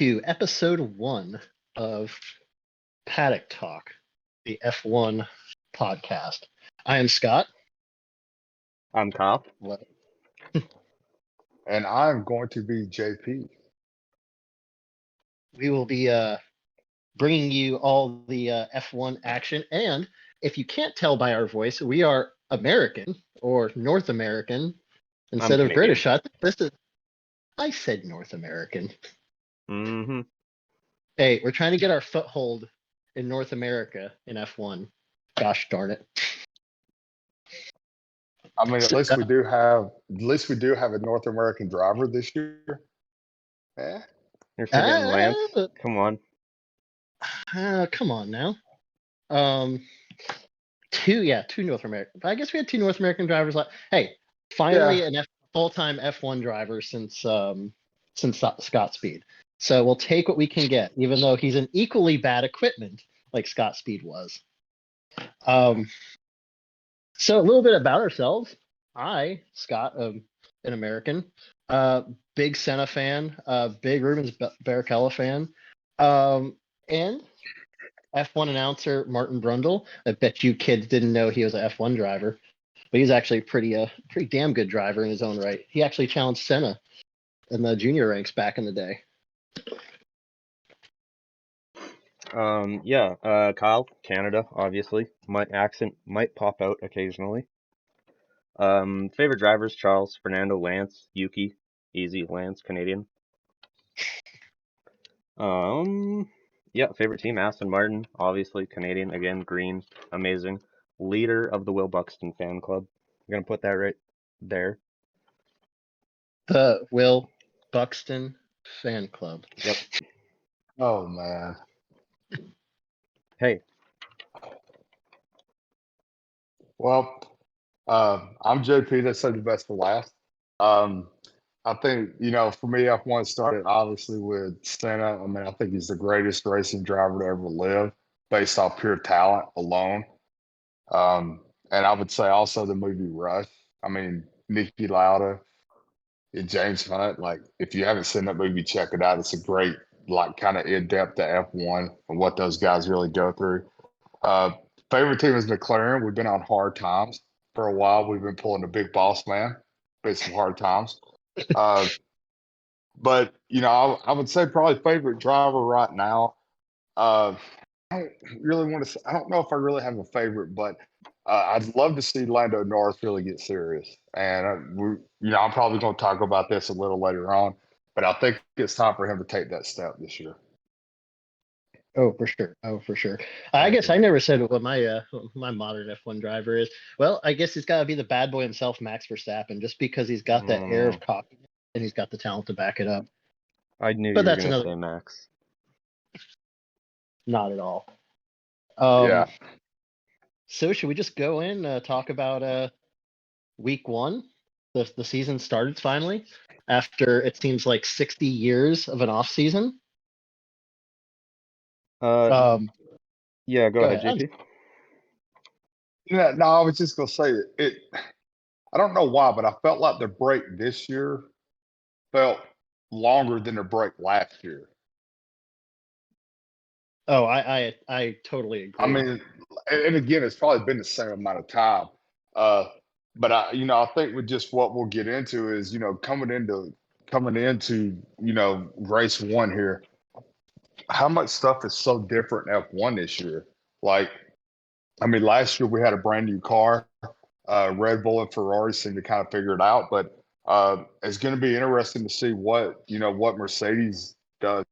to episode 1 of Paddock Talk, the F1 podcast. I am Scott. I'm Kyle. What? And I'm going to be JP. We will be bringing you all the F1 action. And if you can't tell by our voice, we are American or North American instead of Canadian. British. I said North American. Mm-hmm. Hey, we're trying to get our foothold in North America in F1. Gosh darn it. I mean, at least we do have a North American driver this year. Yeah. You're forgetting Lance. Come on. Come on now. Two North American. I guess we had 2 North American drivers. Hey, finally a full-time F1 driver since Scott Speed. So we'll take what we can get, even though he's an equally bad equipment like Scott Speed was. So a little bit about ourselves. I, Scott, an American, big Senna fan, big Rubens Barrichello fan, and F1 announcer Martin Brundle. I bet you kids didn't know he was an F1 driver, but he's actually a pretty damn good driver in his own right. He actually challenged Senna in the junior ranks back in the day. Kyle, Canada, obviously. My accent might pop out occasionally. Favorite drivers, Charles, Fernando, Lance, Yuki, easy, Lance, Canadian. Favorite team, Aston Martin, obviously, Canadian, again, green, amazing. Leader of the Will Buxton fan club. I'm gonna put that right there. The Will Buxton fan club. Yep. Oh man. Hey. Well, I'm JP. That's saved the best for last. I think, for me, F1 started obviously with Senna. I mean, I think he's the greatest racing driver to ever live based off pure talent alone. And I would say also the movie Rush. I mean, Niki Lauda and James Hunt. Like, if you haven't seen that movie, check it out. It's a great, kind of in-depth to F1 and what those guys really go through. Favorite team is McLaren. We've been on hard times for a while. We've been pulling the big boss man. Been some hard times. But I would say probably favorite driver right now. I don't really want to. I don't know if I really have a favorite, but I'd love to see Lando Norris really get serious. And I'm probably going to talk about this a little later on, but I think it's time for him to take that step this year. Oh, for sure. I guess I never said what my modern F1 driver is. Well, I guess he's got to be the bad boy himself, Max Verstappen, just because he's got that air of cockiness and he's got the talent to back it up. I knew you were going to say Max. Not at all. Yeah. So should we just go in talk about week 1? The season started finally after it seems like 60 years of an off season. Go ahead, JP. Yeah, no, I was just gonna say it. I don't know why, but I felt like the break this year felt longer than the break last year. Oh, I totally agree. I mean, and again, it's probably been the same amount of time. But I think with just what we'll get into is, coming into race 1 here, how much stuff is so different in F1 this year? Like, I mean, last year we had a brand new car. Red Bull and Ferrari seemed to kind of figure it out, but it's going to be interesting to see what Mercedes does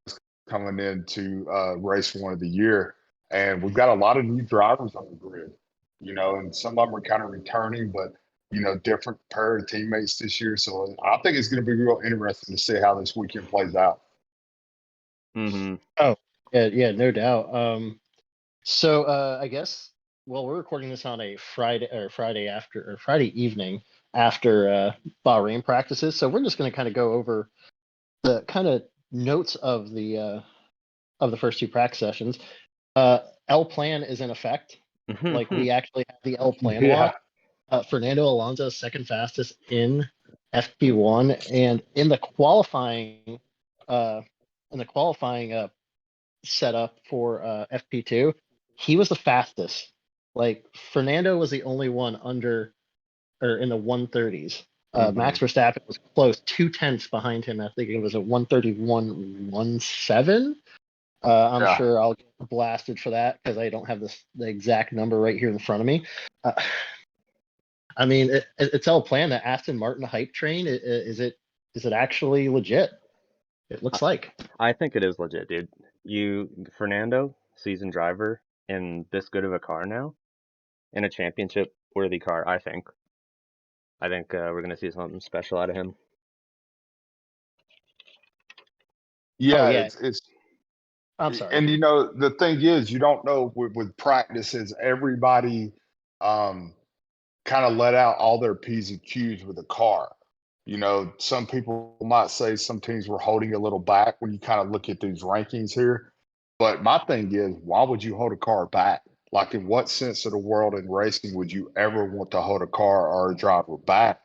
coming into race 1 of the year. And we've got a lot of new drivers on the grid, and some of them are kind of returning, but different pair of teammates this year. So I think it's going to be real interesting to see how this weekend plays out. Mm-hmm. Oh, yeah, no doubt. So I guess, well, we're recording this on a Friday evening after Bahrain practices. So we're just going to kind of go over the kind of notes of the first 2 practice sessions. L plan is in effect. Like, we actually have the L plan lock. Fernando Alonso second fastest in FP1, and in the qualifying in the qualifying setup for FP2, he was the fastest. Like Fernando was the only one under or in the 130s. Hmm. Max Verstappen was close, 2/10 behind him. I think it was a 131.17. I'm Yeah. sure I'll get blasted for that because I don't have the exact number right here in front of me. Uh, I mean, it's all planned. That Aston Martin hype train. Is it actually legit? It looks like. I think it is legit, dude. Fernando, seasoned driver, in this good of a car now, in a championship worthy car, I think. We're gonna see something special out of him. Oh Yeah, yeah, it's I'm sorry. and the thing is, you don't know with practices, everybody kind of let out all their P's and Q's with the car. Some people might say some teams were holding a little back when you kind of look at these rankings here. But my thing is, why would you hold a car back? Like, in what sense of the world in racing would you ever want to hold a car or a driver back?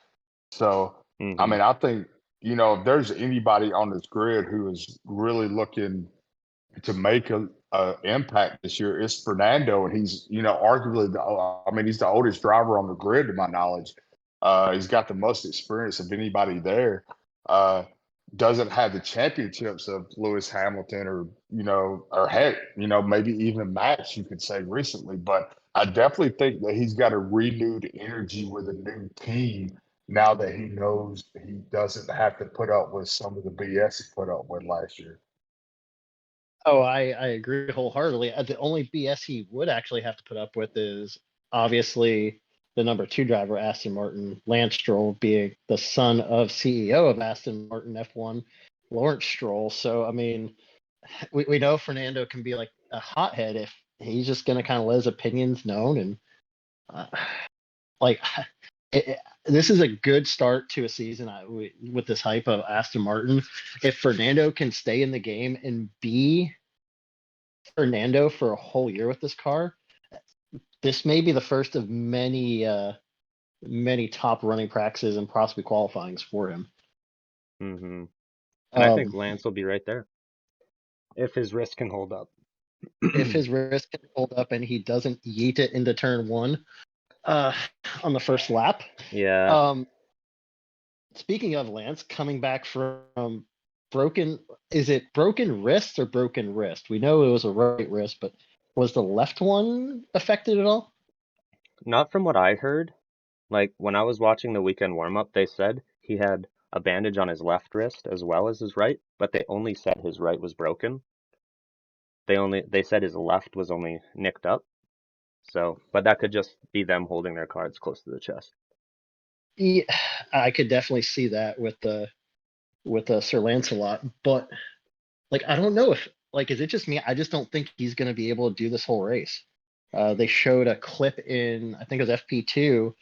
So, I Hmm. mean, I think, if there's anybody on this grid who is really looking to make a impact this year, it's Fernando, and he's arguably he's the oldest driver on the grid to my knowledge. He's got the most experience of anybody there. Uh, doesn't have the championships of Lewis Hamilton or heck, maybe even Max, you could say recently, but I definitely think that he's got a renewed energy with a new team now that he knows he doesn't have to put up with some of the BS he put up with last year. Oh, I agree wholeheartedly. The only BS he would actually have to put up with is obviously the number two driver, Aston Martin, Lance Stroll, being the son of CEO of Aston Martin F1, Lawrence Stroll. So, I mean, we know Fernando can be like a hothead if he's just going to kind of let his opinions known. And uh, like, this is a good start to a season with this hype of Aston Martin. If Fernando can stay in the game and be Fernando for a whole year with this car, this may be the first of many top running practices and possibly qualifyings for him. Hmm. And I think Um, Lance will be right there if his wrist can hold up. if his wrist can hold up and he doesn't yeet it into turn one uh, on the first lap. Yeah, Um, Speaking of Lance coming back from broken, is it broken wrist or broken wrist? We know it was a right wrist, but was the left one affected at all? not from what I heard. Like when I was watching the weekend warm up, they said he had a bandage on his left wrist as well as his right, but they only said his right was broken. They said his left was only nicked up. So, but that could just be them holding their cards close to the chest. Yeah, I could definitely see that with Sir Lancelot, but like I don't know if like is it just me? I just don't think he's going to be able to do this whole race. They showed a clip in I think it was FP2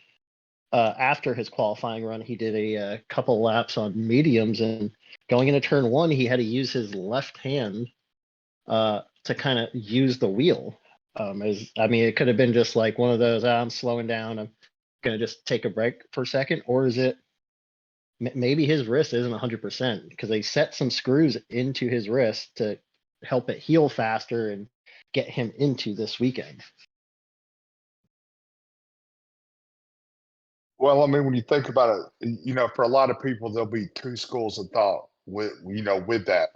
after his qualifying run. He did a couple laps on mediums, and going into turn one, he had to use his left hand to kind of use the wheel. I mean, it could have been just like one of those. I'm slowing down. I'm gonna just take a break for a second, or is it maybe his wrist isn't 100% because they set some screws into his wrist to help it heal faster and get him into this weekend. Well, I mean, when you think about it, for a lot of people, there'll be two schools of thought with that.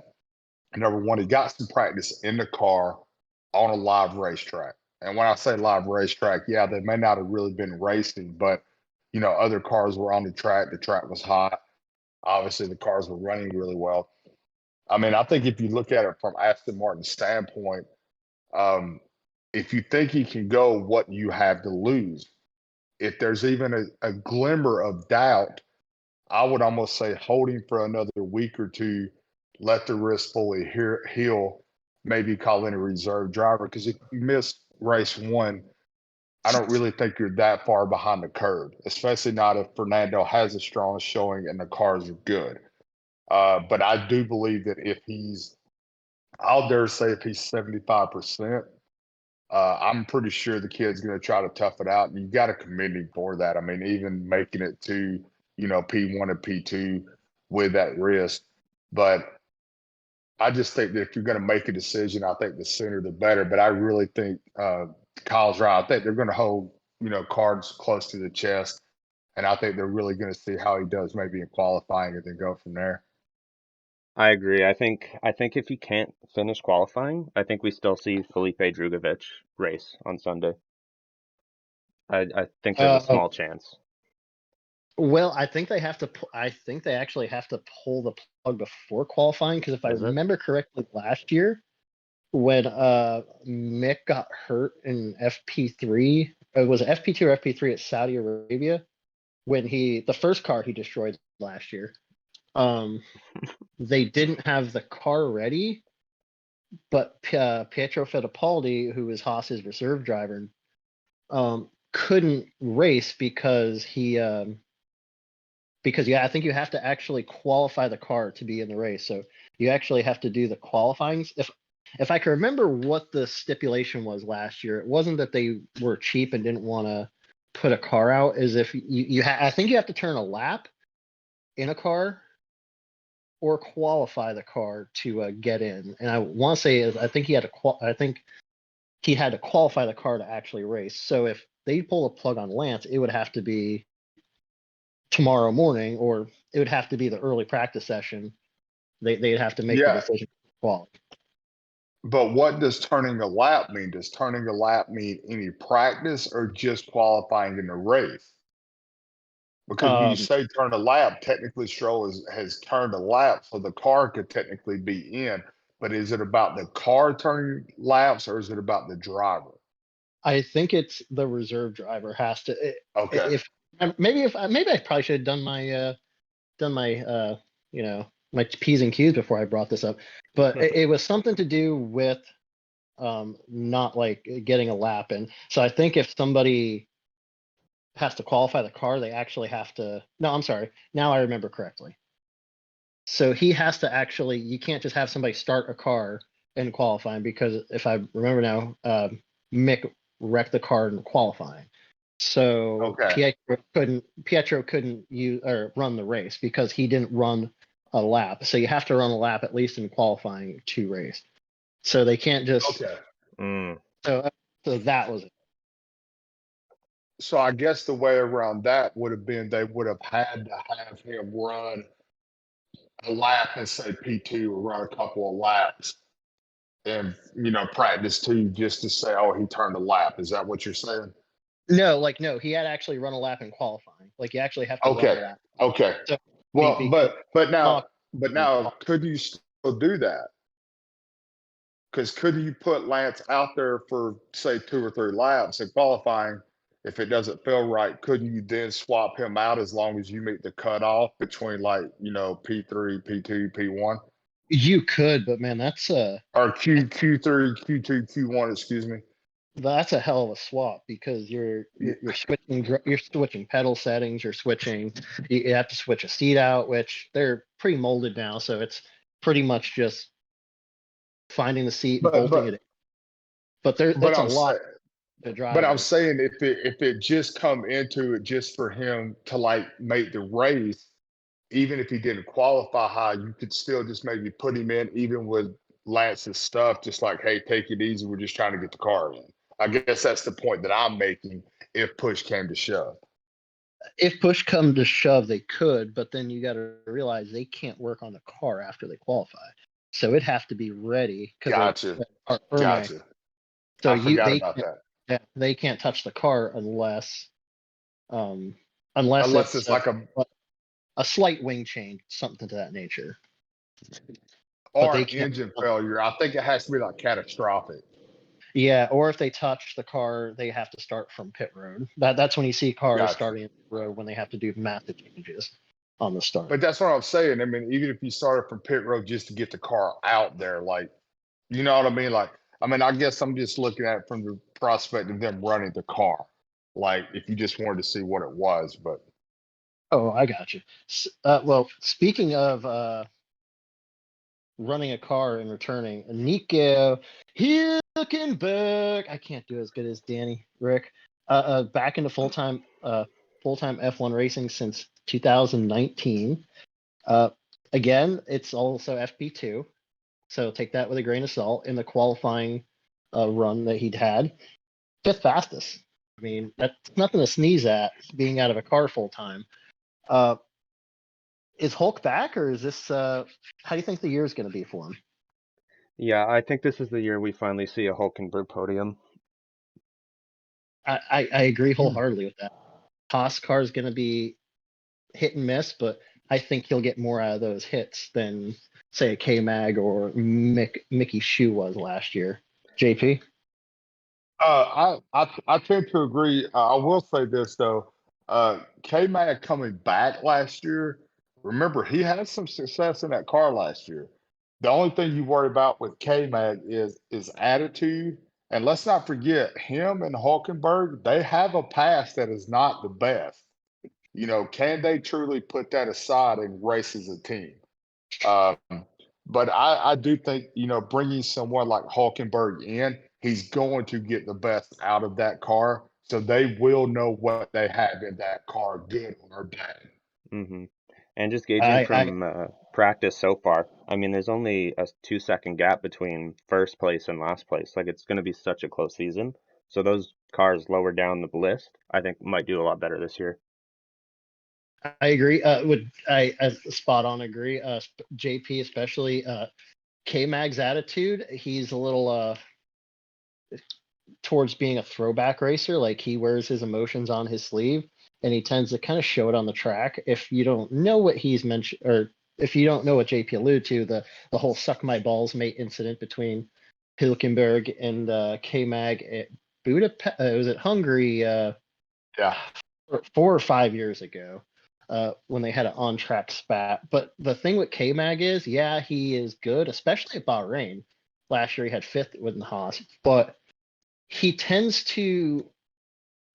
Number one, he got some practice in the car on a live racetrack. And when I say live racetrack, yeah, they may not have really been racing, but other cars were on the track. The track was hot. Obviously, the cars were running really well. I mean, I think if you look at it from Aston Martin's standpoint, um, if you think he can go, what you have to lose? If there's even a glimmer of doubt, I would almost say hold him for another week or two, let the wrist fully heal, maybe call in a reserve driver. Because if you miss race one, I don't really think you're that far behind the curve, especially not if Fernando has a strong showing and the cars are good. But I do believe that if I'll dare say if he's 75%, I'm pretty sure the kid's going to try to tough it out. And you got to commend him for that. I mean, even making it to, P1 and P2 with that wrist. But I just think that if you're going to make a decision, I think the sooner the better. But I really think Kyle's right. I think they're going to hold, cards close to the chest, and I think they're really going to see how he does maybe in qualifying and then go from there. I agree. I think if he can't finish qualifying, I think we still see Felipe Drugovich race on Sunday. I think there's a Uh, small chance. well, I think they have to. I think they actually have to pull the plug before qualifying because if I Is it? remember correctly, last year when Mick got hurt in FP3, it was FP2 or FP3 at Saudi Arabia when the first car he destroyed last year. They didn't have the car ready, but Pietro Fittipaldi, who was Haas's reserve driver, couldn't race because I think you have to actually qualify the car to be in the race. So you actually have to do the qualifying. If I can remember what the stipulation was last year, it wasn't that they were cheap and didn't want to put a car out. Is if I think you have to turn a lap in a car or qualify the car to get in. And I want to say I think he had to qualify the car to actually race. So if they pull a plug on Lance, it would have to be tomorrow morning, or it would have to be the early practice session. They'd have to make the Yeah, decision. Quality. but what does turning a lap mean? Does turning a lap mean any practice or just qualifying in the race? Because when you Um, say turn a lap, technically Stroll has turned a lap, so the car could technically be in. But is it about the car turning laps or is it about the driver? I think it's the reserve driver has to. Okay. If maybe I probably should have done my my P's and Q's before I brought this up, but it was something to do with not like getting a lap in. So I think if somebody has to qualify the car, they actually have to. No, I'm sorry. Now I remember correctly. So he has to actually. You can't just have somebody start a car in qualifying because if I remember now, Mick wrecked the car in qualifying. So Okay. Pietro couldn't use or run the race because he didn't run a lap. So you have to run a lap at least in qualifying to race. So they can't just. Okay. Mm. So so that was it. So I guess the way around that would have been they would have had to have him run a lap and say P2 or run a couple of laps and practice two just to say, oh, he turned a lap. Is that what you're saying? No, he had to actually run a lap in qualifying. Like you actually have to run a Okay. lap. Okay. So Well, because but now not but now could you still do that? Because could you put Lance out there for say 2 or 3 laps in qualifying? If it doesn't feel right, couldn't you then swap him out as long as you meet the cutoff between P3, P2, P1? you could, but man, Or Q3, Q2, Q1, excuse me. that's a hell of a swap because you're switching pedal settings, you have to switch a seat out, which they're pre-molded now, so it's pretty much just finding the seat and But bolting but it in. But but it's a I'm lot saying to but I'm driver. saying if it just come into it just for him to make the race, even if he didn't qualify high, you could still just maybe put him in even with Lance's stuff, just like, hey, take it easy. We're just trying to get the car in. I guess that's the point that I'm making if push came to shove. If push come to shove, they could, but then you got to realize they can't work on the car after they qualify. So it'd have to be ready because Gotcha. our Ermac. Gotcha. So I you forgot they about can't, that. yeah, they can't touch the car um unless Unless it's it's like a slight wing change, something to that nature. But or they an can't. engine failure. I think it has to be like catastrophic. Yeah, or if they touch the car, they have to start from pit road. That's when you see cars Gotcha. starting in pit road when they have to do massive changes on the start. But that's what I'm saying. I mean, even if you started from pit road just to get the car out there, you know what I mean? I guess I'm just looking at it from the prospect of them running the car. Like, if you just wanted to see what it was, but Oh, I got you. Well, speaking of running a car and returning, Nico Hülkenberg. I can't do as good as Danny Rick. Back into full-time F1 racing since 2019. Again, it's also FP2. so take that with a grain of salt. In the qualifying run that he'd had, fifth fastest. I mean, that's nothing to sneeze at, being out of a car full time. Is Hulk back, or is this? How do you think the year is going to be for him? Yeah, I think this is the year we finally see a Hulkenberg podium. I agree wholeheartedly with that. Haas car is going to be hit and miss, but I think he'll get more out of those hits than, say, a K Mag or Mickey Shoe was last year. JP? I tend to agree. I will say this though, K Mag coming back last year. Remember, he had some success in that car last year. The only thing you worry about with K Mag is attitude, and let's not forget him and Hulkenberg. They have a past that is not the best. Can they truly put that aside and race as a team? Um, but I do think, bringing someone like Hulkenberg in, he's going to get the best out of that car. So they will know what they have in that car, good or bad. hmm And just gauging I from practice so far, I mean, there's only a 2 second gap between first place and last place. Like, it's going to be such a close season. So those cars lower down the list, I think, might do a lot better this year. I agree. I spot on agree. JP especially. K Mag's attitude. He's a little towards being a throwback racer. Like, he wears his emotions on his sleeve, and he tends to kind of show it on the track. If you don't know what he's mentioned, or if you don't know what JP alluded to, the whole "suck my balls, mate" incident between Hülkenberg and K Mag at Budapest, was it Hungary? Yeah. 4 or 5 years ago, when they had an on-track spat. But the thing with K Mag is, yeah, he is good, especially at Bahrain. Last year he had fifth with Haas, but he tends to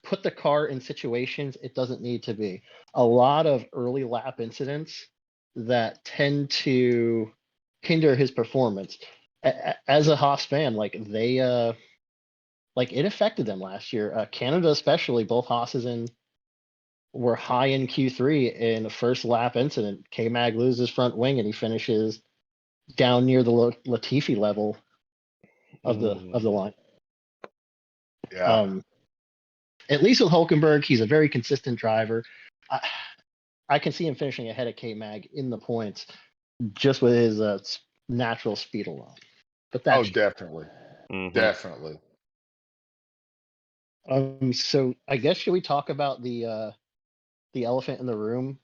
put the car in situations it doesn't need to be. A lot of early lap incidents that tend to hinder his performance. As a Haas fan, like it affected them last year. Canada especially, both Haas's and were high in Q3 in a first lap incident. K Mag loses front wing and he finishes down near the Latifi level of the line. Yeah. At least with Hulkenberg, he's a very consistent driver. I can see him finishing ahead of K Mag in the points just with his natural speed alone. But that's definitely. Definitely. So I guess, should we talk about the elephant in the room?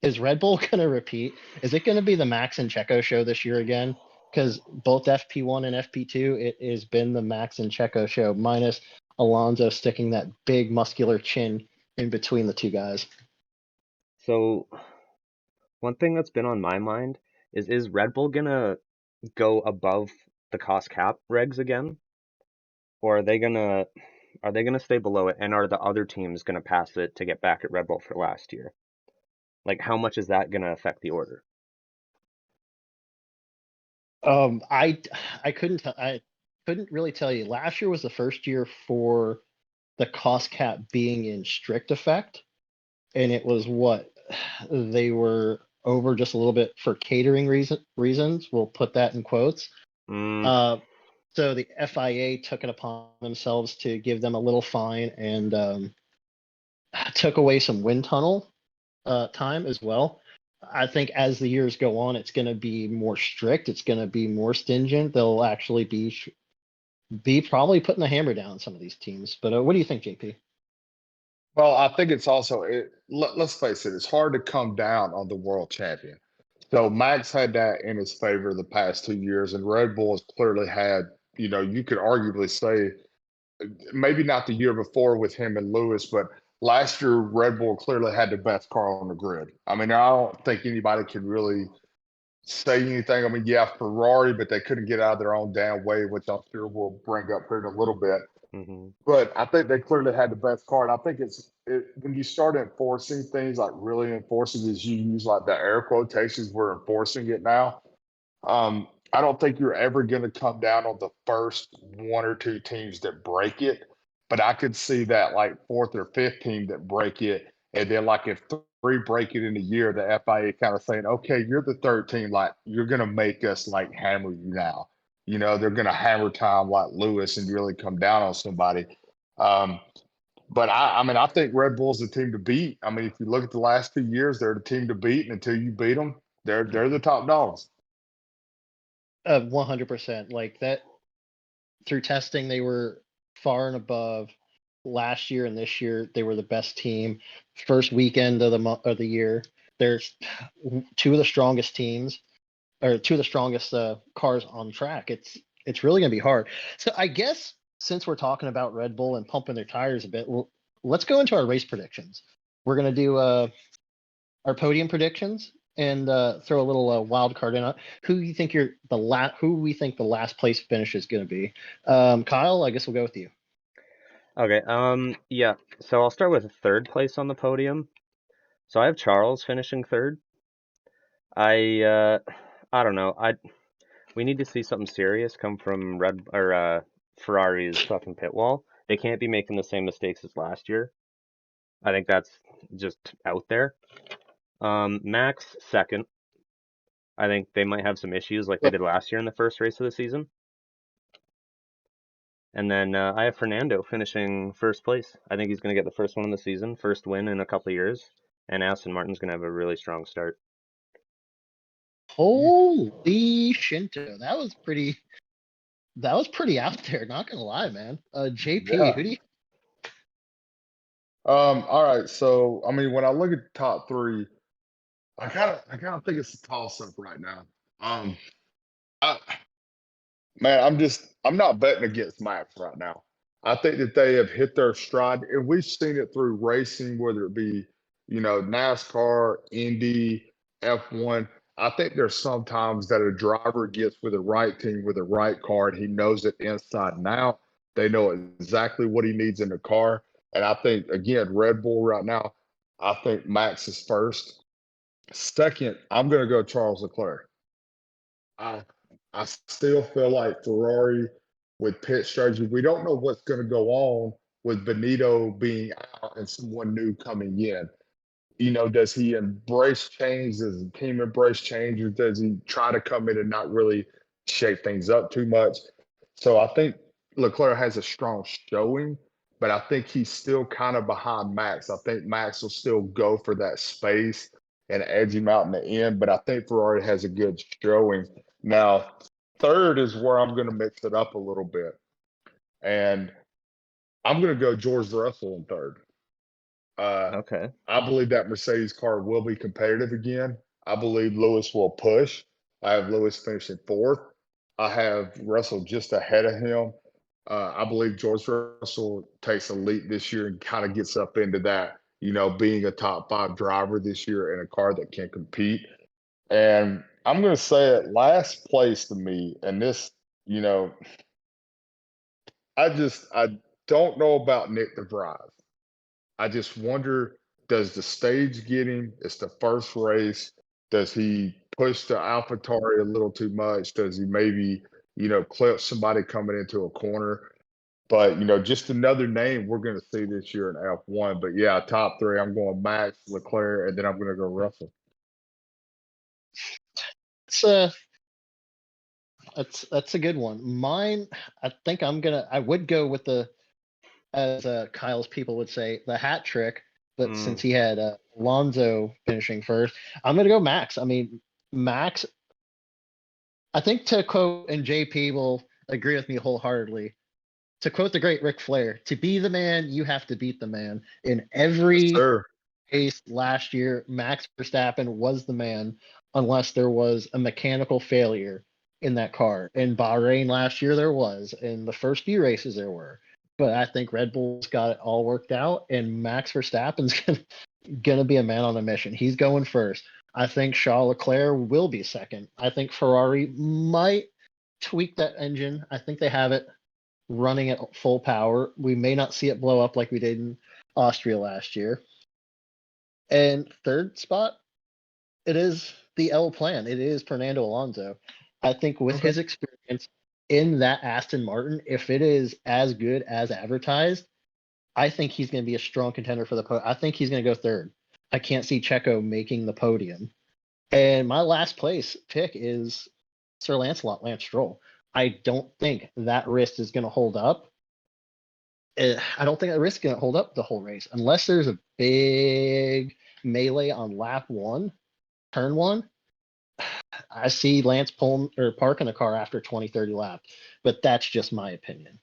Is Red Bull going to repeat? Is it going to be the Max and Checo show this year again? Because both FP1 and FP2, it has been the Max and Checo show, minus Alonso sticking that big muscular chin in between the two guys. So one thing that's been on my mind is Red Bull gonna go above the cost cap regs again? Or are they gonna stay below it, and are the other teams gonna pass it to get back at Red Bull for last year? Like, how much is that gonna affect the order? I couldn't really tell you. Last year was the first year for the cost cap being in strict effect, and it was what they were over just a little bit for catering reasons. We'll put that in quotes. Mm, So the FIA took it upon themselves to give them a little fine and took away some wind tunnel time as well. I think as the years go on, it's going to be more strict. It's going to be more stringent. They'll actually be probably putting the hammer down on some of these teams. But what do you think, JP? Well, I think it's also let's face it, it's hard to come down on the world champion. So Max had that in his favor the past 2 years, and Red Bull has clearly had, you could arguably say maybe not the year before with him and Lewis, but last year Red Bull clearly had the best car on the grid. I mean, I don't think anybody can really say anything. I mean, yeah, Ferrari, but they couldn't get out of their own damn way, which I'm sure we'll bring up here in a little bit. hmm But I think they clearly had the best card. I think when you start enforcing things, like really enforcing, as you use like the air quotations, we're enforcing it now. I don't think you're ever going to come down on the first one or two teams that break it, but I could see that like fourth or fifth team that break it, and then like if pre-break it in the year, the FIA kind of saying, okay, you're the third team, like you're gonna make us like hammer you now. They're gonna hammer time like Lewis and really come down on somebody. But I mean, I think Red Bull's the team to beat. I mean, if you look at the last 2 years, they're the team to beat, and until you beat them, they're the top dogs. 100%. Like that through testing, they were far and above last year, and this year they were the best team. First weekend of the year, there's two of the strongest teams, or two of the strongest cars on track. It's really gonna be hard. So I guess since we're talking about Red Bull and pumping their tires a bit, let's go into our race predictions. We're gonna do our podium predictions and throw a little wild card in. Who you think who we think the last place finish is going to be? Kyle, I guess we'll go with you. Okay. Yeah. So I'll start with third place on the podium. So I have Charles finishing third. I don't know. We need to see something serious come from Ferrari's fucking pit wall. They can't be making the same mistakes as last year. I think that's just out there. Max second. I think they might have some issues like they did last year in the first race of the season. And then I have Fernando finishing first place. I think he's going to get the first one in the season, first win in a couple of years. And Aston Martin's going to have a really strong start. Holy Shinto. That was pretty out there, not gonna lie, man. JP, Yeah. who do you All right. So I mean, when I look at the top three, I kind of think it's a toss up right now. I, Man, I'm not betting against Max right now. I think that they have hit their stride, and we've seen it through racing, whether it be, NASCAR, Indy, F1. I think there's sometimes that a driver gets with the right team with the right car, and he knows it inside and out. They know exactly what he needs in the car. And I think again, Red Bull right now, I think Max is first. Second, I'm gonna go Charles Leclerc. I I still feel like Ferrari with pit strategy, we don't know what's going to go on with Benito being out and someone new coming in. Does he embrace change? Does the team embrace change, or does he try to come in and not really shake things up too much? So I think Leclerc has a strong showing, but I think he's still kind of behind Max. I think Max will still go for that space and edge him out in the end, but I think Ferrari has a good showing. Now, third is where I'm going to mix it up a little bit. And I'm going to go George Russell in third. Okay. I believe that Mercedes car will be competitive again. I believe Lewis will push. I have Lewis finishing fourth. I have Russell just ahead of him. I believe George Russell takes a leap this year and kind of gets up into that, being a top 5 driver this year in a car that can compete. And I'm going to say it last place to me. And this, I don't know about Nick DeVries. I just wonder, does the stage get him? It's the first race. Does he push the AlphaTauri a little too much? Does he maybe, clip somebody coming into a corner? But, just another name we're going to see this year in F1. But yeah, top 3, I'm going Max, Leclerc, and then I'm going to go Russell. that's a good one. Mine, I think I would go with as Kyle's people would say, the hat trick. But since he had Alonso finishing first, I'm going to go Max. I mean, Max, I think to quote, and JP will agree with me wholeheartedly, to quote the great Ric Flair, to be the man, you have to beat the man. In every Sure. race last year, Max Verstappen was the man unless there was a mechanical failure in that car. In Bahrain last year, there was. In the first few races, there were. But I think Red Bull's got it all worked out, and Max Verstappen's gonna be a man on a mission. He's going first. I think Charles Leclerc will be second. I think Ferrari might tweak that engine. I think they have it running at full power. We may not see it blow up like we did in Austria last year. And third spot, it is the L plan. It is Fernando Alonso. I think with his experience in that Aston Martin, if it is as good as advertised, I think he's going to be a strong contender for the podium. I think he's going to go third. I can't see Checo making the podium. And my last place pick is Sir Lancelot Lance Stroll. I don't think that wrist is going to hold up. I don't think that wrist is going to hold up the whole race unless there's a big melee on lap one, turn one. I see Lance pulling or parking the car after 20, 30 laps, but that's just my opinion.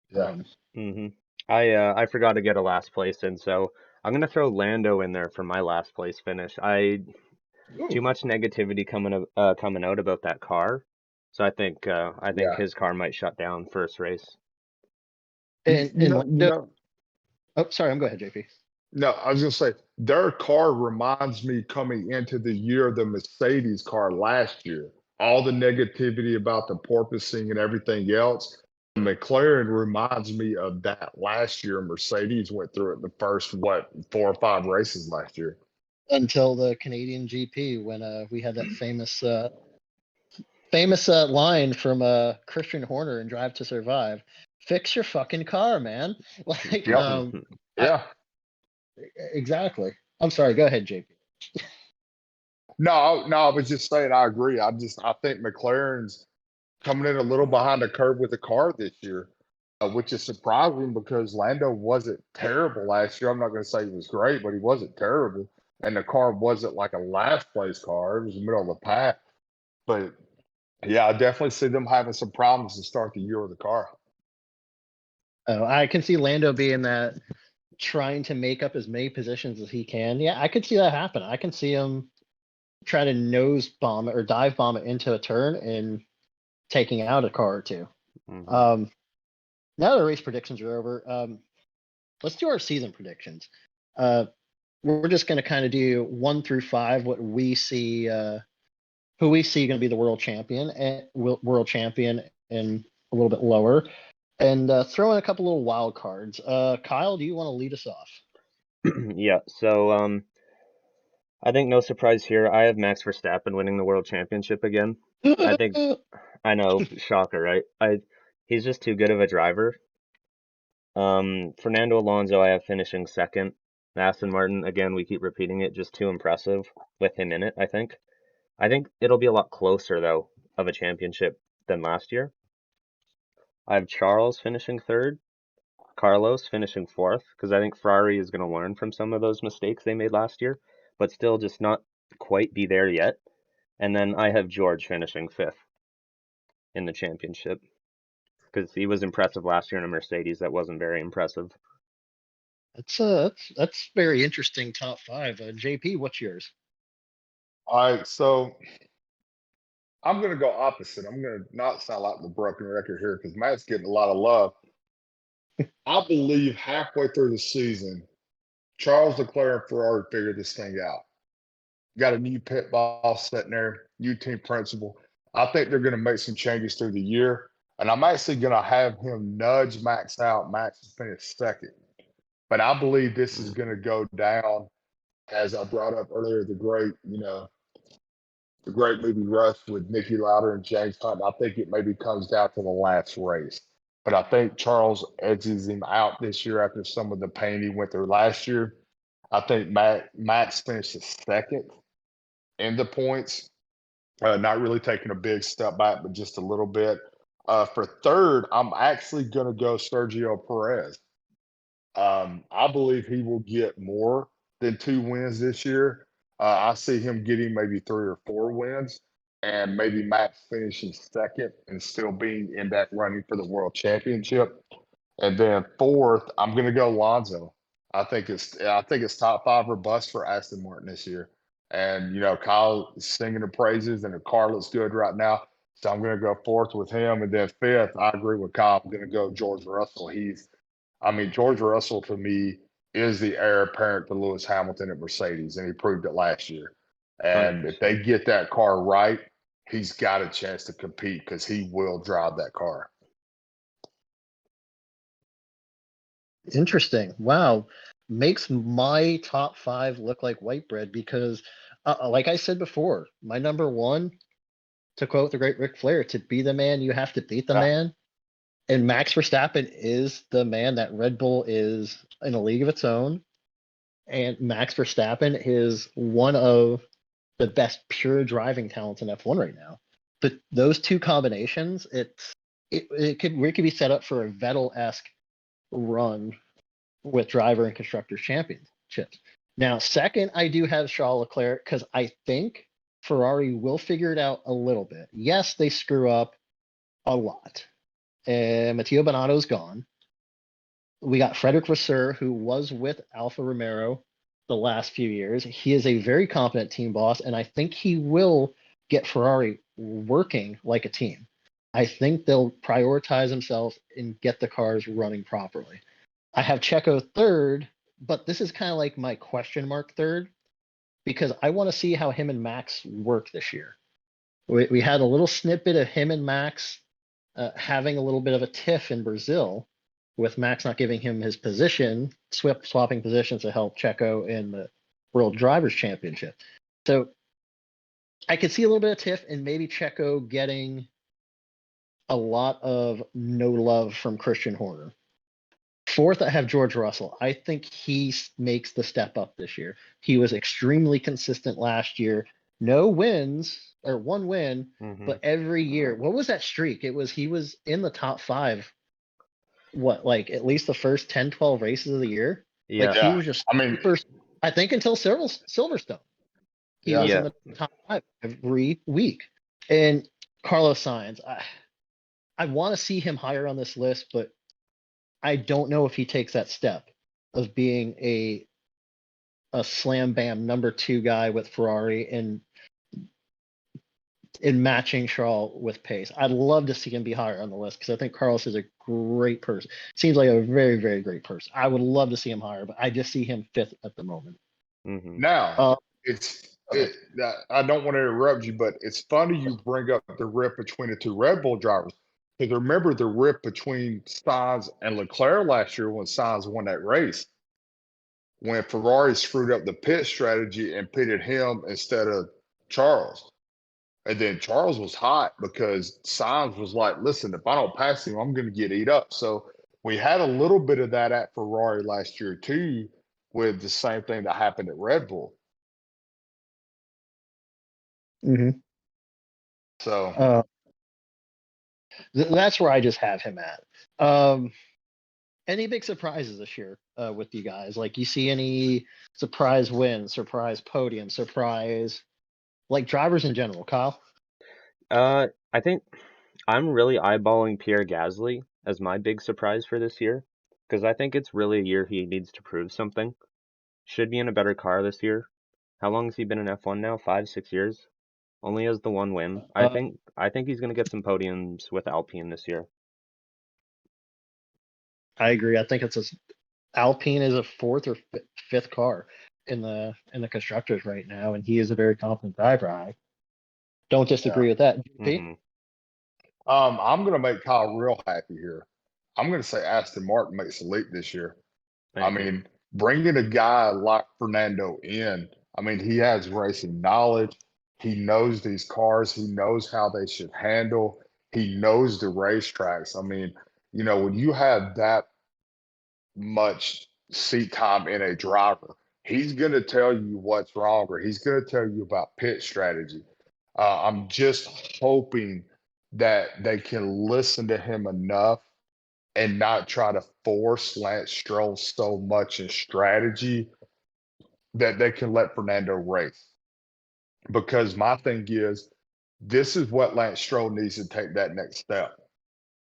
Yeah. hmm I forgot to get a last place in, so I'm gonna throw Lando in there for my last place finish. Too much negativity coming out about that car, so I think Yeah. his car might shut down first race. And You know, you Lando, know, oh, sorry, I'm go ahead, JP. no, I was gonna say their car reminds me coming into the year of the Mercedes car last year. All the negativity about the porpoising and everything else. McLaren reminds me of that last year. Mercedes went through it the first, what, 4 or 5 races last year. Until the Canadian GP when we had that famous line from Christian Horner in Drive to Survive. Fix your fucking car, man. Like, Yep. I, Yeah. exactly. I'm sorry. Go ahead, JP. No, I was just saying I agree. I think McLaren's coming in a little behind the curve with the car this year, which is surprising because Lando wasn't terrible last year. I'm not going to say he was great, but he wasn't terrible. And the car wasn't like a last place car. It was the middle of the pack. But yeah, I definitely see them having some problems to start the year with the car. I can see Lando being that trying to make up as many positions as he can. Yeah, I could see that happen. I can see him try to nose bomb it or dive bomb it into a turn and taking out a car or two. hmm Now the race predictions are over. Let's do our season predictions. We're just going to kind of do 1 through 5, what we see, who we see going to be the world champion and and a little bit lower, and throw in a couple little wild cards. Kyle, do you want to lead us off? Yeah, so I think no surprise here. I have Max Verstappen winning the world championship again. I think I know, shocker, right? He's just too good of a driver. Fernando Alonso, I have finishing second. Aston Martin, again, we keep repeating it, just too impressive with him in it, I think. I think it'll be a lot closer, though, of a championship than last year. I have Charles finishing third, Carlos finishing fourth, because I think Ferrari is going to learn from some of those mistakes they made last year, but still just not quite be there yet. And then I have George finishing fifth in the championship, because he was impressive last year in a Mercedes that wasn't very impressive. That's very interesting. Top 5. JP, what's yours? All right, so I'm going to go opposite. I'm going to not sound like the broken record here because Matt's getting a lot of love. I believe halfway through the season, Charles Leclerc and Ferrari figured this thing out. Got a new pit boss sitting there, new team principal. I think they're going to make some changes through the year, and I'm actually going to have him nudge Max out. Max is finished second, but I believe this is going to go down as I brought up earlier. The great movie Rush with Nicky Lauder and James Hunt. I think it maybe comes down to the last race. But I think Charles edges him out this year after some of the pain he went through last year. I think Max finishes second in the points, not really taking a big step back, but just a little bit. For third, I'm actually going to go Sergio Perez. I believe he will get more than 2 wins this year. I see him getting maybe 3 or 4 wins, and maybe Max finishing second and still being in that running for the world championship. And then fourth, I'm going to go Lonzo. I think it's top 5 or bust for Aston Martin this year. And Kyle is singing the praises, and the car looks good right now. So I'm going to go fourth with him, and then fifth, I agree with Kyle. I'm going to go George Russell. George Russell to me is the heir apparent to Lewis Hamilton at Mercedes, and he proved it last year. And if 100%. they get that car right, he's got a chance to compete because he will drive that car. Interesting. Wow. Makes my top 5 look like white bread because, like I said before, my number 1, to quote the great Ric Flair, to be the man, you have to beat the Yeah. man. And Max Verstappen is the man. That Red Bull is in a league of its own. and Max Verstappen is one of the best pure driving talents in F1 right now. But those two combinations, it could be set up for a Vettel-esque run with driver and constructors championships. Now, second, I do have Charles Leclerc because I think Ferrari will figure it out a little bit. Yes, they screw up a lot. And Matteo Binotto's gone. We got Frederick Vasseur, who was with Alfa Romeo the last few years. He is a very competent team boss, and I think he will get Ferrari working like a team. I think they'll prioritize themselves and get the cars running properly. I have Checo third, but this is kind of like my question mark third because I want to see how him and Max work this year. We had a little snippet of him and Max having a little bit of a tiff in Brazil with Max not giving him his position, swapping positions to help Checo in the World Drivers' Championship. So I could see a little bit of tiff and maybe Checo getting a lot of no love from Christian Horner. Fourth, I have George Russell. I think he makes the step up this year. He was extremely consistent last year. No wins or one win, but every year. What was that streak? He was in the top 5. What, like at least the first 10, 12 races of the year? Yeah. Like he was just first, I think until Silverstone. He was in the top 5 every week. And Carlos Sainz, I want to see him higher on this list, but I don't know if he takes that step of being a slam bam number 2 guy with Ferrari and in matching Charles with pace. I'd love to see him be higher on the list because I think Carlos is a great person. Seems like a very, very great person. I would love to see him higher, but I just see him 5th at the moment. Now, I don't want to interrupt you, but it's funny you bring up the rip between the 2 Red Bull drivers. Because remember the rip between Sainz and Leclerc last year when Sainz won that race, when Ferrari screwed up the pit strategy and pitted him instead of Charles. And then Charles was hot because Sainz was like, listen, if I don't pass him, I'm going to get eat up. So we had a little bit of that at Ferrari last year too, with the same thing that happened at Red Bull. So that's where I just have him at. Any big surprises this year with you guys? Like you see any surprise wins, surprise podium, surprise like drivers in general, Kyle? I think I'm really eyeballing Pierre Gasly as my big surprise for this year because I think it's really a year he needs to prove something. Should be in a better car this year. How long has he been in F1 now? 5, 6 years? Only has the 1 win. I think he's going to get some podiums with Alpine this year. I agree. I think Alpine is a 4th or 5th car in the constructors right now, and he is a very confident driver. I don't disagree with that. I'm going to make Kyle real happy here. I'm going to say Aston Martin makes the leap this year. Mean, bringing a guy like Fernando in, he has racing knowledge. He knows these cars. He knows how they should handle. He knows the racetracks. When you have that much seat time in a driver, he's going to tell you what's wrong, or he's going to tell you about pit strategy. I'm just hoping that they can listen to him enough and not try to force Lance Stroll so much in strategy that they can let Fernando race. Because my thing is, this is what Lance Stroll needs to take that next step.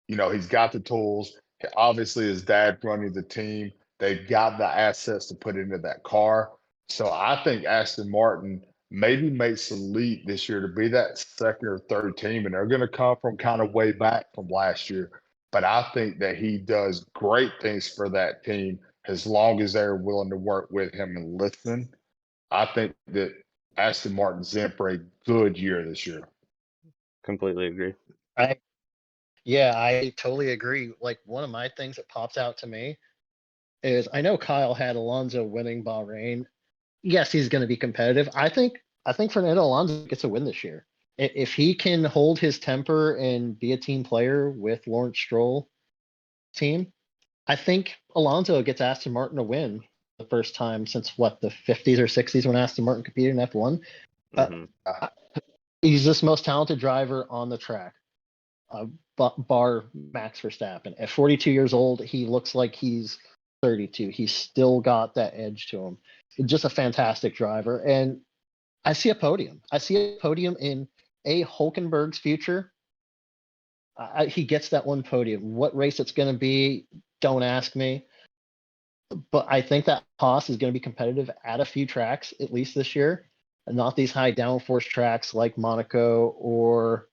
He's got the tools. Obviously, his dad running the team. They've got the assets to put into that car. So I think Aston Martin maybe makes a leap this year to be that 2nd or 3rd team, and they're going to come from kind of way back from last year. But I think that he does great things for that team as long as they're willing to work with him and listen. I think that Aston Martin's in for a good year this year. Completely agree. I totally agree. Like one of my things that pops out to me is I know Kyle had Alonso winning Bahrain. Yes, he's going to be competitive. I think Fernando Alonso gets a win this year. If he can hold his temper and be a team player with Lawrence Stroll team, I think Alonso gets Aston Martin a win the first time since what, the 50s or 60s when Aston Martin competed in F1. Hmm. He's the most talented driver on the track, bar Max Verstappen. At 42 years old, he looks like he's 32. He's still got that edge to him. Just a fantastic driver. And I see a podium. I see a podium in Hulkenberg's future. He gets that one podium. What race it's going to be, don't ask me. But I think that Haas is going to be competitive at a few tracks, at least this year, and not these high downforce tracks like Monaco or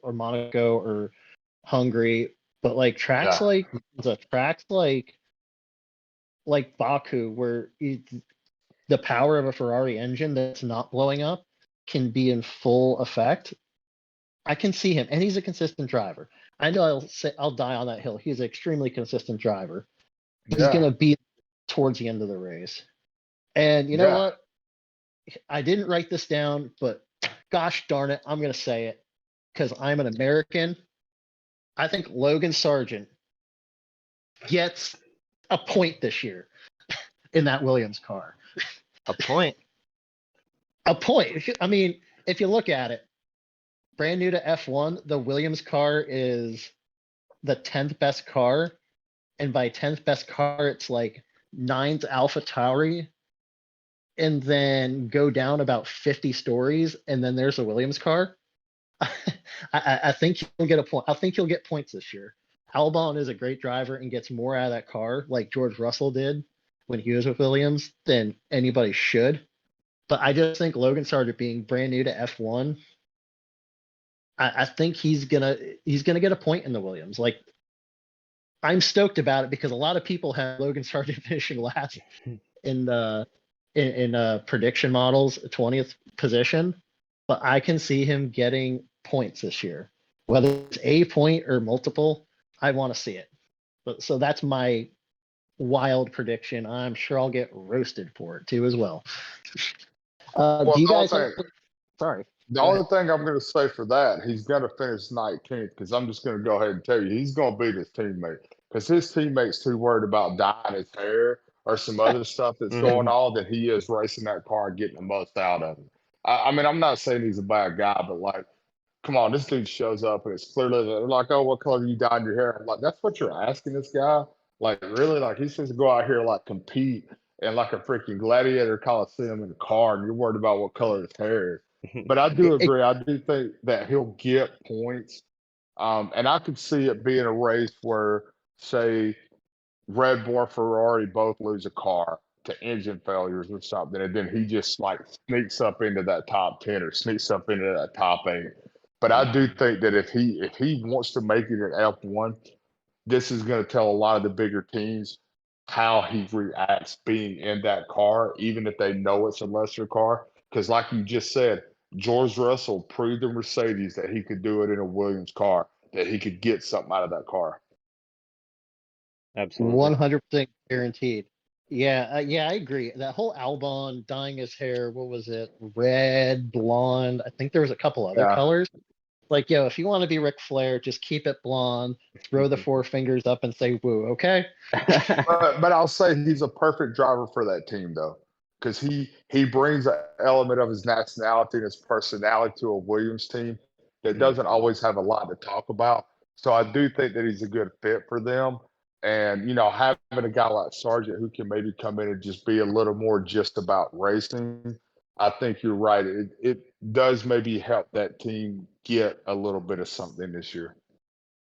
Monaco or Hungary, but like tracks Yeah. like Baku, where the power of a Ferrari engine that's not blowing up can be in full effect. I can see him, and he's a consistent driver. I know I'll die on that hill. He's an extremely consistent driver. He's Yeah. going to be towards the end of the race. And you know Yeah. what? I didn't write this down, but gosh darn it, I'm going to say it because I'm an American. I think Logan Sargent gets a point this year in that Williams car. A point. A point. I mean, if you look at it, brand new to F1, the Williams car is the 10th best car. And by 10th best car, it's like 9th AlphaTauri. And then go down about 50 stories. And then there's a Williams car. I think he'll get a point. I think he'll get points this year. Albon is a great driver and gets more out of that car, like George Russell did when he was with Williams, than anybody should. But I just think Logan Sargent being brand new to F1, I think he's gonna get a point in the Williams. Like, I'm stoked about it because a lot of people have Logan Sargent finishing last in the in prediction models, 20th position, but I can see him getting points this year, whether it's a point or multiple. I want to see it. But so that's my wild prediction. I'm sure I'll get roasted for it too as well. Well, Do you guys have? Sorry. the Go only ahead. thing I'm going to say for that, he's going to finish 19th because I'm just going to go ahead and tell you he's going to beat his teammate because his teammate's too worried about dyeing his hair or some other stuff that's going Mhm. on than he is racing that car and getting the most out of it. I mean, I'm not saying he's a bad guy, but like, come on, this dude shows up and it's clearly they're like, oh, what color you dyed your hair? I'm like, that's what you're asking this guy? Like, really? Like, he's supposed to go out here like compete in like a freaking gladiator coliseum in a car, and you're worried about what color his hair is. But I do agree. I do think that he'll get points. And I could see it being a race where, say, Red Bull or Ferrari both lose a car to engine failures or something, and then he just like sneaks up into that top 10 or sneaks up into that top 8. But I do think that if he wants to make it at F1, this is going to tell a lot of the bigger teams how he reacts being in that car, even if they know it's a lesser car. Because, like you just said, George Russell proved to Mercedes that he could do it in a Williams car, that he could get something out of that car. Absolutely. 100% guaranteed. Yeah, yeah, I agree. That whole Albon dyeing his hair, what was it? Red, blonde. I think there was a couple other Yeah. colors. Like, yo, if you want to be Ric Flair, just keep it blonde, throw the four fingers up and say woo, okay? But I'll say he's a perfect driver for that team though, because he brings an element of his nationality and his personality to a Williams team that doesn't always have a lot to talk about. So I do think that he's a good fit for them. And having a guy like Sargent who can maybe come in and just be a little more just about racing, I think you're right. It does maybe help that team get a little bit of something this year.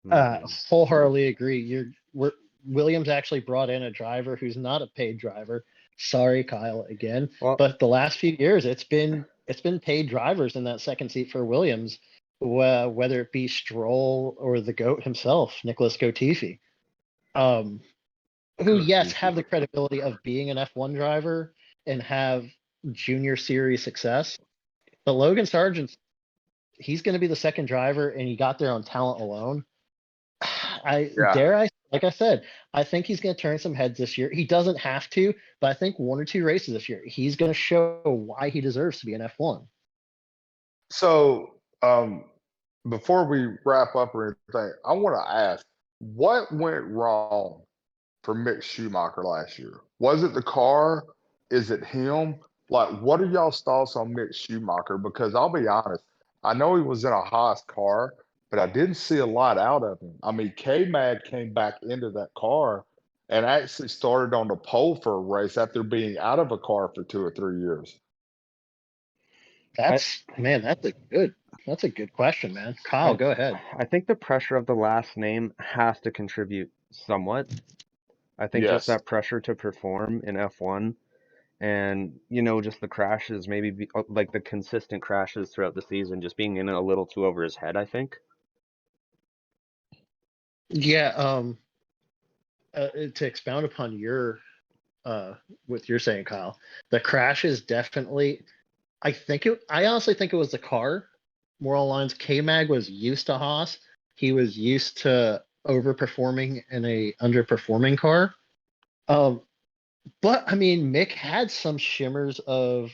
Wholeheartedly agree. Williams actually brought in a driver who's not a paid driver. Sorry, Kyle, again. Well, But the last few years, it's been paid drivers in that second seat for Williams, whether it be Stroll or the GOAT himself, Nicholas Latifi, who, yes, have the credibility of being an F1 driver and have junior series success. But Logan Sargent, he's going to be the second driver, and he got there on talent alone. Yeah. Like I said, I think he's going to turn some heads this year. He doesn't have to, but I think one or two races this year, he's going to show why he deserves to be an F1. So, before we wrap up or anything, I want to ask, what went wrong for Mick Schumacher last year? Was it the car? Is it him? Like, what are y'all's thoughts on Mick Schumacher? Because I'll be honest, I know he was in a Haas car, but I didn't see a lot out of him. I mean, K-Mag came back into that car and actually started on the pole for a race after being out of a car for 2 or 3 years. I, That's a good question, man. Kyle, I go ahead. I think the pressure of the last name has to contribute somewhat. I think just Yes. that pressure to perform in F1 and just the crashes, maybe like the consistent crashes throughout the season, just being in a little too over his head, I think. Yeah, to expound upon your with your saying, Kyle, the crash is definitely. I honestly think it was the car. More along the lines, K Mag was used to Haas. He was used to overperforming in a underperforming car. Um, but I mean, Mick had some shimmers of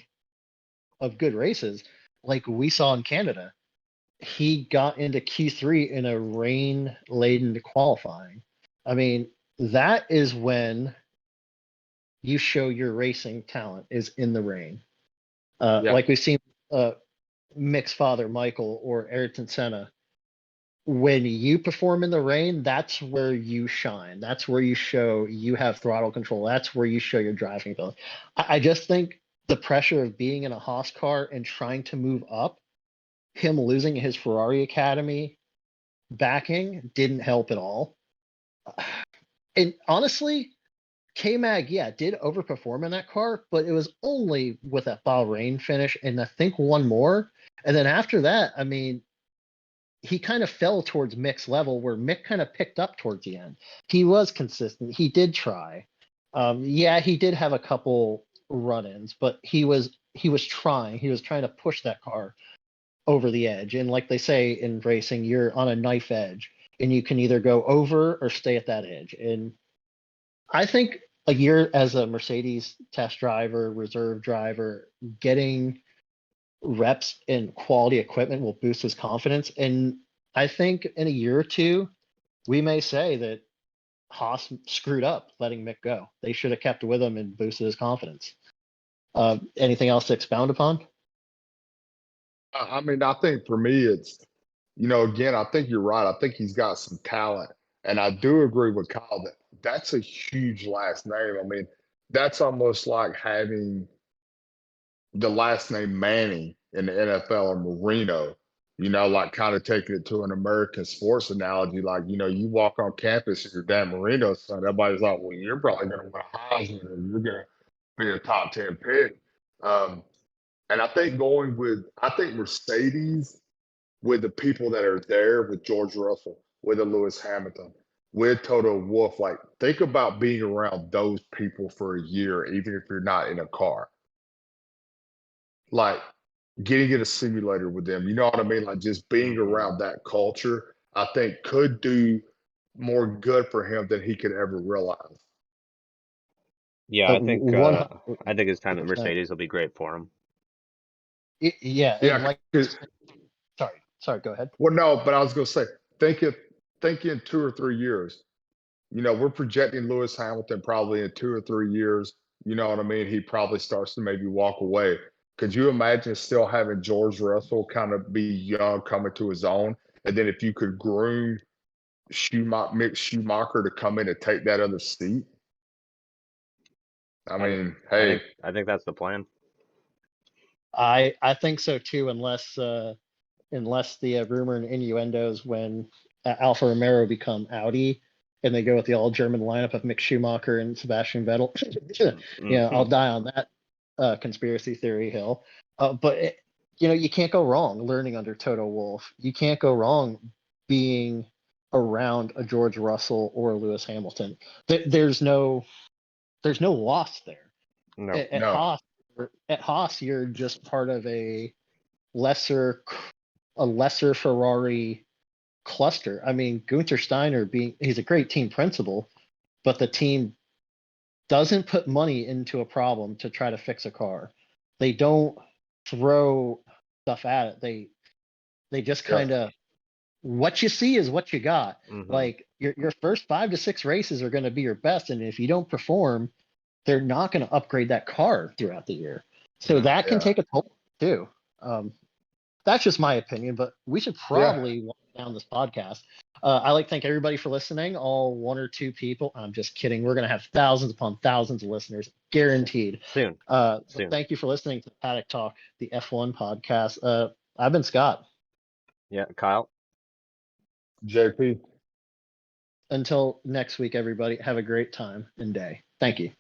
good races, like we saw in Canada. He got into Q3 in a rain laden qualifying. I mean, that is when you show your racing talent is in the rain. Yeah. Like we've seen Mick's father, Michael, or Ayrton Senna. When you perform in the rain, that's where you shine. That's where you show you have throttle control. That's where you show your driving ability. I just think the pressure of being in a Haas car and trying to move up, him losing his Ferrari Academy backing didn't help at all. And honestly, K Mag, yeah, did overperform in that car, but it was only with that Bahrain finish and I think one more. And then after that, I mean, he kind of fell towards Mick's level where Mick kind of picked up towards the end. He was consistent. He did try. Yeah, he did have a couple run-ins, but he was trying. He was trying to push that car over the edge. And like they say in racing, you're on a knife edge and you can either go over or stay at that edge. And I think a year as a Mercedes test driver, reserve driver, getting reps and quality equipment will boost his confidence. And I think in a year or two, we may say that Haas screwed up letting Mick go. They should have kept with him and boosted his confidence. Anything else to expound upon? I mean, I think for me, again, I think you're right. I think he's got some talent. And I do agree with Kyle that that's a huge last name. I mean, that's almost like having the last name Manning in the NFL or Marino, like kind of taking it to an American sports analogy. Like, you walk on campus and you're Dan Marino's son, everybody's like, well, you're probably going to win a Heisman or you're going to be a top 10 pick. And I think Mercedes with the people that are there with George Russell, with a Lewis Hamilton, with Toto Wolff, like think about being around those people for a year, even if you're not in a car. Like getting in a simulator with them, you know what I mean? Like just being around that culture, I think could do more good for him than he could ever realize. Yeah, Uh, one I think his time at 100%. Mercedes will be great for him. Yeah, and Yeah, like, 'cause sorry, go ahead. well, no, but I was gonna say, think in 2 or 3 years, we're projecting Lewis Hamilton probably in 2 or 3 years. You know what I mean? He probably starts to maybe walk away. Could you imagine still having George Russell kind of be young, coming to his own? And then if you could groom Mick Schumacher to come in and take that other seat, I I th- mean, I hey, think I think that's the plan. I think so too, unless the rumor and innuendos when Alfa Romero become Audi and they go with the all German lineup of Mick Schumacher and Sebastian Vettel. Yeah, I'll Hmm. die on that conspiracy theory hill. You can't go wrong learning under Toto Wolff. You can't go wrong being around a George Russell or a Lewis Hamilton. There's no loss there. No. At no, Haas, you're just part of lesser a lesser Ferrari cluster. I mean, Gunther Steiner he's a great team principal, but the team doesn't put money into a problem to try to fix a car. They don't throw stuff at it. They just yeah, kind of what you see is what you got. Mhm. Like your first 5 to 6 races are going to be your best, and if you don't perform, they're not going to upgrade that car throughout the year. So that can Yeah. take a toll too. That's just my opinion, but we should Yeah. probably wind down this podcast. I like to thank everybody for listening. All 1 or 2 people. I'm just kidding. We're going to have thousands upon thousands of listeners, guaranteed. Soon. But thank you for listening to Paddock Talk, the F1 podcast. I've been Scott. Yeah, Kyle. JP. Until next week, everybody, have a great time and day. Thank you.